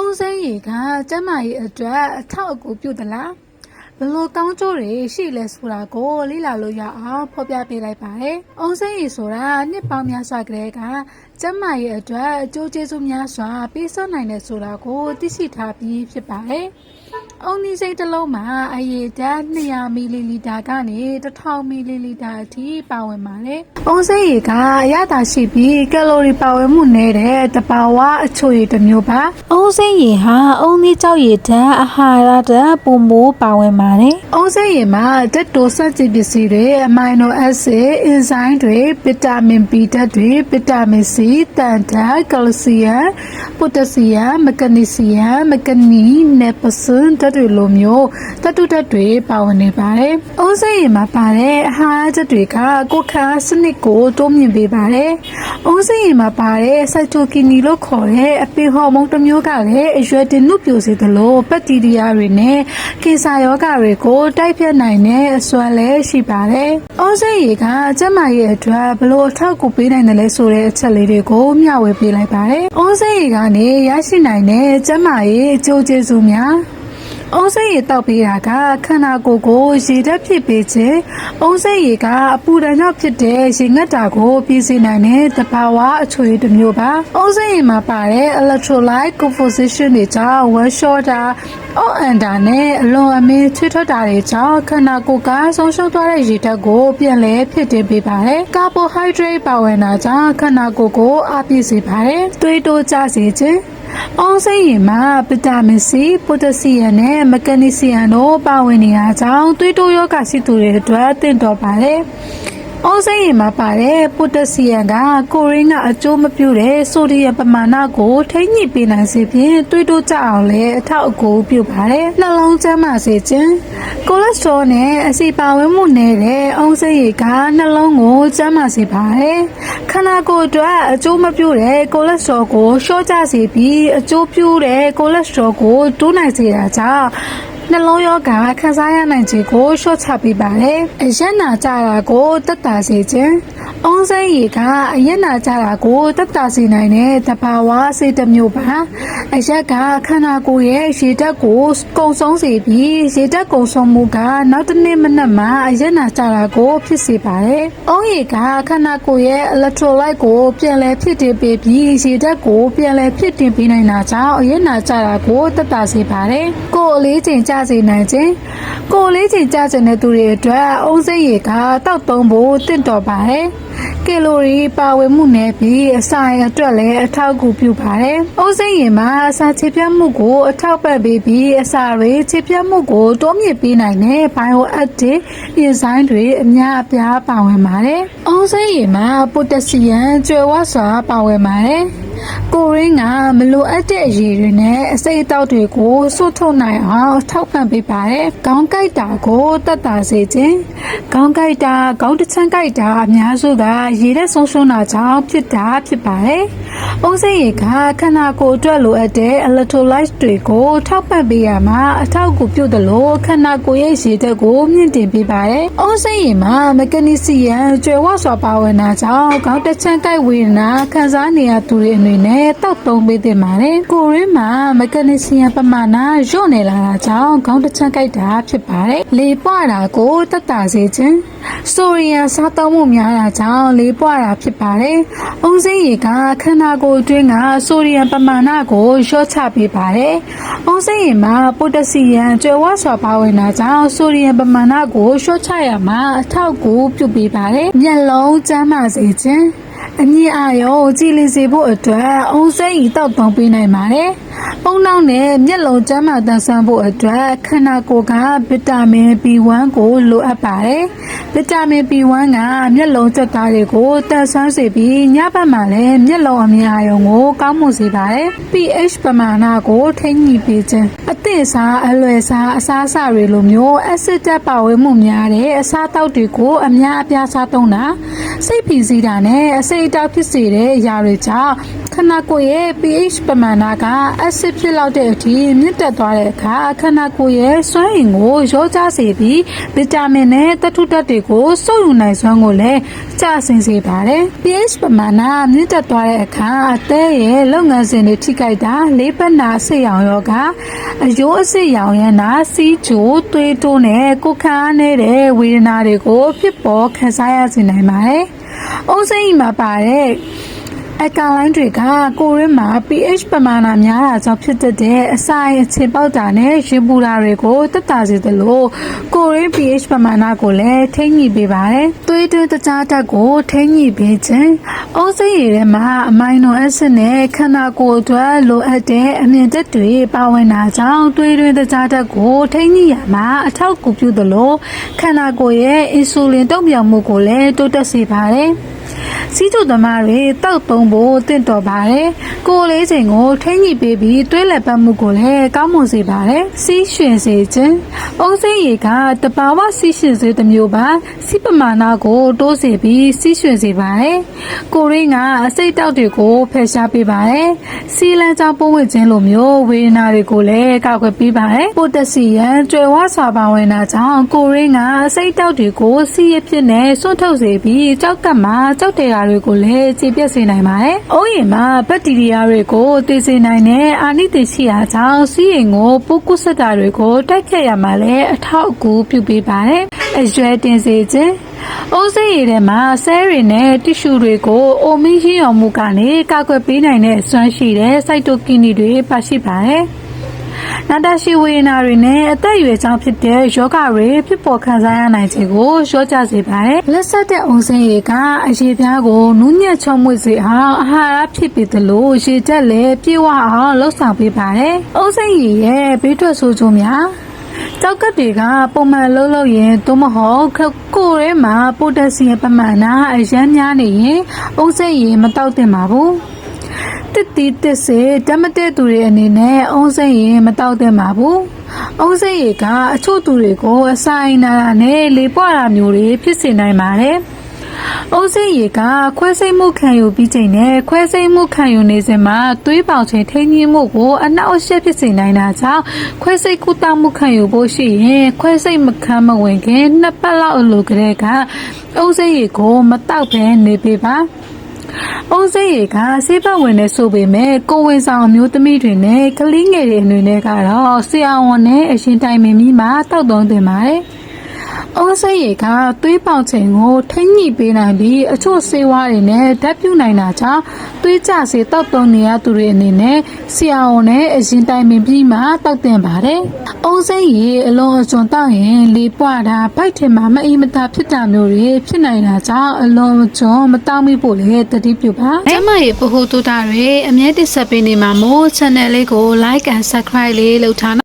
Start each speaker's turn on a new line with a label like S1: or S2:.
S1: အောင်စင်းရီကကျမရဲ့အတွက်အထောက်အကူပြုသလားဘလို့ကောင်းကျိုးတွေရှိလဲဆိုတာကိုလေ့လာလို့ရအောင်ဖော်ပြပေးလိုက်ပါတယ်။အောင်စင်းရီဆိုတာနှစ်ပေါင်းများစွာကတည်းကကျမရဲ့အတွက်အကျိုးကျေးဇူးများစွာပေးစွမ်းနိုင်တယ်ဆိုတာကိုသိရှိထားပြီးဖြစ်ပါတယ်။အောင်ဒီစိတ်တစ်လုံးမှာအရည်ဓာတ်200မီလီလီတာကနေ1000မီလီလီတာအထိပါဝင်ပါတယ်။အောင်စင်းရီကအရသာရှိပြီးကယ်လိုရီပါဝင်မှုနည်းတဲ့တဘာဝအချိုရည်တစ်မျိုးပါ။အောင်စင်းရီဟာအုံဒီကြောက်ရည်ဓာတ်အာဟာရဓာတ်ပုံမိုးပါဝင်ပါတယ်။အောင်စင်းရီမှာဓာတ်တိုစက်ကြည်ပစ္စည်းတွေအမိုင်နိုအက်ဆစ်အင်ဇိုင်းတွေဗီတာမင် B ဓာတ်တွေဗီတာမင် C တန်ဓာတ်ကယ်လ်ဆီယမ်ပိုတက်ဆီယမ်မဂနီဆီယမ်မဂနီနဲပစန်ဓာတ်တွေလိုမျိုးဓာတ်တုဓာတ်တွေပါဝင်နေပါတယ်။အောင်စင်းရီမှာပါတဲ့အဟာရဓာတ်တွေကကိုယ်ခံစနစ်ကိုတိုးမြှင့်ပေးပါတယ်။အောင်စင်းရီမှာပါတဲ့စိုက်တိုကီနီလို့ခေါ်တဲ့အပင်ဟော်မုန်းတစ်မျိုးကလည်းအရွယ်တင်နုပြိုစေသလိုဘက်တီးရီးယားတွေနဲ့ကင်ဆာရောဂါတွေကိုတိုက်ဖျက်နိုင်တဲ့အစွမ်းလည်းရှိပါတယ်။အောင်စင်းရီကကျန်းမာရေးအတွက်ဘလို့အထောက်အကူပေးနိုင်တယ်လဲဆိုတဲ့အချက်လေးတွေကိုမျှဝေပေးလိုက်ပါတယ်။အောင်စင်းရီကနေရရှိနိုင်တဲ့ကျန်းမာရေးအကျိုးကျေးဇူးများအောင်စင်းရီတောက်ပေးတာကခန္ဓာကိုယ်ကိုရေဓာတ်ဖြစ်ပေးခြင်းအောင်စင်းရီကအပူဒဏ်ကြောင့်ဖြစ်တဲ့ရေငတ်တာကိုပြည်စေနိုင်တဲ့တဘာဝအချွေတစ်မျိုးပါအောင်စင်းရီမှာပါတဲ့ electrolyte composition တွေကြောင့် one shot တာအော်အန်တာနဲ့အလွန်အမင်းချွတ်ထွက်တာတွေကြောင့်ခန္ဓာကိုယ်ကဆုံးရှုံးသွားတဲ့ရေဓာတ်ကိုပြန်လည်ဖြစ်တင်ပေးပါတယ်ကာဘိုဟိုက်ဒရိတ်ပါဝင်တာကြောင့်ခန္ဓာကိုယ်ကိုအားပြည့်စေပါတယ်သွေးတိုးကျစေခြင်းအောင်စင်းရီမှာဗီတာမင် C ပိုတက်ဆီယမ်နဲ့မဂနီဆီယမ်တို့ပါဝင်နေရာကြောင့်သွေးတိုးရောဂါရှိသူတွေအတွက်သင့်တော်ပါတယ်။အောင်စင်းရီမှာပါတဲ့ပိုတက်ဆီယမ်ကကိုရင်းကအကျိုးမပြုတဲ့ဆိုဒီယမ်ပမာဏကိုထိန်းညှိပေးနိုင်စေဖြင့်သွေးတိုးကျအောင်လည်းအထောက်အကူပြုပါတယ်။နှလုံးကျန်းမာစေခြင်းကိုလက်စထရောနဲ့အဆီပါဝင်မှုနည်းတဲ့အောင်စင်းရီကနှလုံးကိုကျန်းမာစေပါတယ်။ခန္ဓာကိုယ်အတွက်အကျိုးမပြုတဲ့ကိုလက်စထရောကိုလျှော့ကျစေပြီးအကျိုးပြုတဲ့ကိုလက်စထရောကိုတိုးနိုင်စေတာကြောင့်နှလုံးရောဂါခံစားရနိုင်ခြင်းကိုလျှော့ချပေးပါတယ်။အရက်နာကြတာကိုသက်သာစေခြင်းအောင်စင်းရီကအရက်နာကြတာကိုသက်သာစေနိုင်တဲ့တဘာဝဆေးတစ်မျိုးပါ။အရက်ကခန္ဓာကိုယ်ရဲ့ရေဓာတ်ကိုကုံဆုံးစေပြီးရေဓာတ်ကုံဆုံးမှုကနောက်တစ်နေ့မနက်မှာအရက်နာကြတာကိုဖြစ်စေပါတယ်။အောင်ရီကခန္ဓာကိုယ်ရဲ့ electrolyte ကိုပြန်လည်ဖြစ်တင်ပေးပြီးရေဓာတ်ကိုပြန်လည်ဖြစ်တင်ပေးနိုင်တာကြောင့်အရက်နာကြတာကိုသက်သာစေပါတယ်။ကိုယ်အလေးချိန်စေနိုင်ခြင်းကိုယ်လေးချိန်ကြတဲ့သူတွေအတွက်အုံးစိတ်ရည်ကတောက်သုံးဖို့တင့်တော်ပါတယ်ကယ်လိုရီပါဝင်မှုနည်းပြီးအစာရအတွက်လည်းအထောက်အကူပြုပါတယ်။အုံးစိတ်ရည်မှာအစာခြေပြတ်မှုကိုအထောက်ပံ့ပေးပြီးအစာတွေခြေပြတ်မှုကိုတိုးမြှင့်ပေးနိုင်တဲ့ bioactive အင်ဇိုင်းတွေအများအပြားပါဝင်ပါတယ်။အုံးစိတ်ရည်မှာပိုတက်ဆီယမ်ကြွယ်ဝစွာပါဝင်ပါတယ်။ကိုရင်းကမလိုအပ်တဲ့အရည်တွေနဲ့အစိတ်အသောက်တွေကိုစွတ်ထုတ်နိုင်အောင်ထောက်ပံ့ပေးပါတယ်။ခေါင်းကိုက်တာကိုသက်သာစေခြင်းခေါင်းကိုက်တာခေါင်းတစ်ချမ်းကိုက်တာအများစုကရေဓာတ်ဆုံးရှုံးတာကြောင့်ဖြစ်ပါတယ်။အုံးစိတ်ရည်ကခန္ဓာကိုယ်အတွက်လိုအပ်တဲ့ electrolyte တွေကိုထောက်ပံ့ပေးရမှာအထောက်အကူပြုသလိုခန္ဓာကိုယ်ရဲ့ရေဓာတ်ကိုမြင့်တင်ပေးပါတယ်။အုံးစိတ်ရည်မှာမဂနီဆီယမ်ကြွယ်ဝစွာပါဝင်တာကြောင့်ခေါင်းတစ်ချမ်းကိုက်ဝေဒနာခံစားနေရသူတွေအနေနဲ့တောက်သုံးပေးတင်ပါတယ်။ကိုရင်းမှာမဂနီဆီယမ်ပမာဏလျော့နေလာတာကြောင့်ခေါင်းတစ်ချမ်းကိုက်တာဖြစ်ပါတယ်။လေပွားတာကိုသက်သာစေခြင်းဆိုဒီယမ်စားသုံးမှုများတာကြောင့်လေပွားတာဖြစ်ပါတယ်။အုံးစိတ်ရည်ကခန္ဓာကိုယ်အတွင်းကဆိုဒီယမ်ပမာဏကိုလျှော့ချပေးပါတယ်။အုံးစိတ်ရည်မှာပိုတက်ဆီယမ်ကြွယ်ဝစွာပါဝင်တာကြောင့်ဆိုဒီယမ်ပမာဏကိုလျှော့ချရမှာအထောက်အကူပြုပေးပါတယ်။မျက်လုံးကျန်းမာစေခြင်းအမြင့်အာရုံကြည်လင်စေဖို့အတွက်အုံးစိတ်ရည်တောက်သုံးပေးနိုင်ပါတယ်။ပုံနှောင်းနဲ့မျက်လုံးကျန်းမာသန်စွမ်းဖို့အတွက်ခန္ဓာကိုယ်ကဗီတာမင် B1 ကိုလိုအပ်ပါတယ်။ဗီတာမင် B1 ကမျက်လုံးကြက်သားတွေကိုတန်ဆွမ်းစေပြီးညဘက်မှာလည်းမျက်လုံးအမြင့်အာရုံကိုကောင်းမွန်စေပါတယ်။ pH ပမာဏကိုထိန်းညှိပေးခြင်းအသင့်စားအလွယ်စားအစားအစာတွေလိုမျိုးအက်ဆစ်ဓာတ်ပါဝင်မှုများတဲ့အစားအသောက်တွေကိုအများအပြားစားသုံးတာစိတ်ဖိစီးတာနဲ့အဆိပ်အတောက်ဖြစ်စေတဲ့အရာတွေကြောင့်ခန္ဓာကိုယ်ရဲ့ pH ပမာဏကအက်ဆစ် ဖြစ်လောက်တဲ့အထိမြင့်တက်သွားတဲ့အခါခန္ဓာကိုယ်ရဲ့စွမ်းအင်ကိုရောကျစေပြီးဗီတာမင်နဲ့သတ္ထုဓာတ်တွေကိုစုပ်ယူနိုင်စွမ်းကိုလည်းကျဆင်းစေပါတယ်။ pH ပမာဏမြင့်တက်သွားတဲ့အခါအသက်ရဲ့လုပ်ငန်းစဉ်တွေထိခိုက်တာလေးပတ်နာအဆိပ်ရောင်ရောဂါအယိုးအဆိပ်ရောင်ရမ်းတာစီးချိုသွေးတိုးနဲ့ကိုယ်ခံအားနည်းတဲ့ဝေဒနာတွေကိုဖြစ်ပေါ်ခံစားရစေနိုင်ပါတယ်။အုံးစိမ်းမှာပါတဲ့အကောင်လိုင်းတွေကကိုယ်ရင်းမှာ pH ပမာဏများတာကြောင့်ဖြစ်တဲ့အစာအိမ်အခြေပေါက်တာနဲ့ရင်ပူတာတွေကိုတက်တာစေသလိုကိုယ်ရင်း pH ပမာဏကိုလည်းထိန်းညှိပေးပါတယ်။သွေးတွင်းတကြားဓာတ်ကိုထိန်းညှိပေးခြင်းအုံးစိမ်းရည်ထဲမှာအမိုင်နိုအက်ဆစ်နဲ့ခန္ဓာကိုယ်အတွက်လိုအပ်တဲ့အမြင့်ဓာတ်တွေပါဝင်တာကြောင့်သွေးတွင်းတကြားဓာတ်ကိုထိန်းညှိရမှာအထောက်အကူပြုသလိုခန္ဓာကိုယ်ရဲ့အင်ဆူလင်တုံ့ပြန်မှုကိုလည်းတိုးတက်စေပါတယ်။စီးကျူသမားတွေတောက်သုံးဖို့တင့်တော်ပါတယ်။ကိုယ်လေးချိန်ကိုထိန်းညှိပေးပြီးသွေးလက်ပတ်မှုကိုလည်းကောင်းမွန်စေပါတယ်။စီးရှင်စေခြင်းအုံးစိမ်းရည်ကတဘာဝစီးရှင်စေတစ်မျိုးပါစီးပမာဏကိုတိုးစေပြီးစီးရှင်စေပါတယ်။ကိုယ်ရင်းကအစိတ်တောက်တွေကိုဖယ်ရှားပေးပါတယ်။စီးလန်းကြောင်းပုံဝင်ခြင်းလိုမျိုးဝေဒနာတွေကိုလည်းကာကွယ်ပေးပါတယ်။ပိုတက်ဆီယမ်ကျွဲဝါစွာပါဝင်တာကြောင့်ကိုယ်ရင်းကအစိတ်တောက်တွေကိုစီးရဖြစ်နဲ့စွန့်ထုတ်စေပြီးကြောက်ကပ်မှာကြောက်တဲ့တွေကိုလည်းခြေပြက်စေနိုင်ပါတယ်။အုံးရည်မှာဘက်တီးရီးယားတွေကိုတည်စေနိုင်တဲ့အာနိသင်ရှိရာကြောင့်စီးရင်ကိုပိုးကူးစက်တာတွေကိုတိုက်ခတ်ရမှာလည်းအထောက်အကူပြုပေးပါတယ်။အရွယ်တင်စေခြင်းအုံးစိမ်းရည်ထဲမှာဆဲတွေနဲ့တီရှူတွေကိုအိုမီရင်းရောင်မှုကနေကာကွယ်ပေးနိုင်တဲ့စွမ်းရှိတဲ့စိုက်တိုကီနီတွေပါရှိပါတယ်။နာတာရှည်ဝေဒနာတွေနဲ့အသက်အရွယ်ကြောင့်ဖြစ်တဲ့ယောဂတွေဖြစ်ပေါ်ခံစားရနိုင်ခြင်းကိုလျှော့ချစေပါတယ်။လက်ဆက်တဲ့အုံစိမ်းရည်ကအရေပြားကိုနူးညံ့ချုံမွေ့စေအောင်အာဟာရဖြစ်ပြီးသလိုရေဓာတ်လည်းပြည့်ဝအောင်လှုပ်ဆောင်ပေးပါတယ်။အုံစိမ်းရည်ရဲ့ဘေးထွက်ဆိုးကျိုးများကြောက်ကပ်တွေကပုံမှန်လှုပ်လို့ရင်သို့မဟုတ်ကိုယ်ထဲမှာပိုတက်ဆီယမ်ပမာဏအရမ်းများနေရင်အုံစိမ်းရည်မတောက်သင့်ပါဘူး။တစ်တီတစ်စေဓမ္မတဲ့သူတွေအနေနဲ့အုံးစိမ်းရည်မတောက်သင့်ပါဘူး။အုံးစိမ်းရည်ကအချို့သူတွေကိုအစာအိမ်နာတာနဲ့လေပွားတာမျိုးတွေဖြစ်စေနိုင်ပါတယ်။အုံးစိမ်းရည်ကခွဲစိတ်မှုခံယူပြီးချိန်နဲ့ခွဲစိတ်မှုခံယူနေစဉ်မှာသွေးပေါင်ချိန်ထိန်းညှိမှုကိုအနှောက်အယှက်ဖြစ်စေနိုင်တာကြောင့်ခွဲစိတ်ကုသမှုခံယူဖို့ရှိရင်ခွဲစိတ်မခမ်းမဝင်ခင်2 ပတ်လောက်အလိုကလေးကအုံးစိမ်းရည်ကိုမတောက်ဘဲနေပေးပါ။အုံးစိမ်းရည်ကဆေးပတ်ဝင်နေဆိုပေမဲ့ကိုဝင်ဆောင်အမျိုးသမီးတွေနဲ့ကလေးငယ်တွေအနေနဲ့ကတော့ဆရာဝန်နဲ့အရှင်တိုင်ပင်ပြီးမှတောက်သုံးသင့်ပါတယ်။အုံးစိမ်းရည်ကသွေးပေါင်ချိန်ကိုထိန်းညှိပေးနိုင်ပြီးအချို့ဆေးဝါးတွေနဲ့ဓာတ်ပြုနိုင်တာကြောင့်သွေးကျစေတောက်သုံးနေရသူတွေအနေနဲ့ဆရာဝန်နဲ့အရှင်တိုင်ပင်ပြီးမှတောက်သင့်ပါတယ်။အုံးစိမ်းရည်အလွန်အကျွံတောက်ရင်လေပွားတာဗိုက်ထဲမှာမအီမသာဖြစ်တာမျိုးတွေဖြစ်နိုင်တာကြောင့်အလွန်အကျွံမတောက်မိဖို့လည်းတတိပြုပါ။ကျမရဲ့ဗဟုသုတတွေအမြဲတည်ဆက်ပေးနေမှာမို့ channel လေးကို like and subscribe လေးလုပ်ထား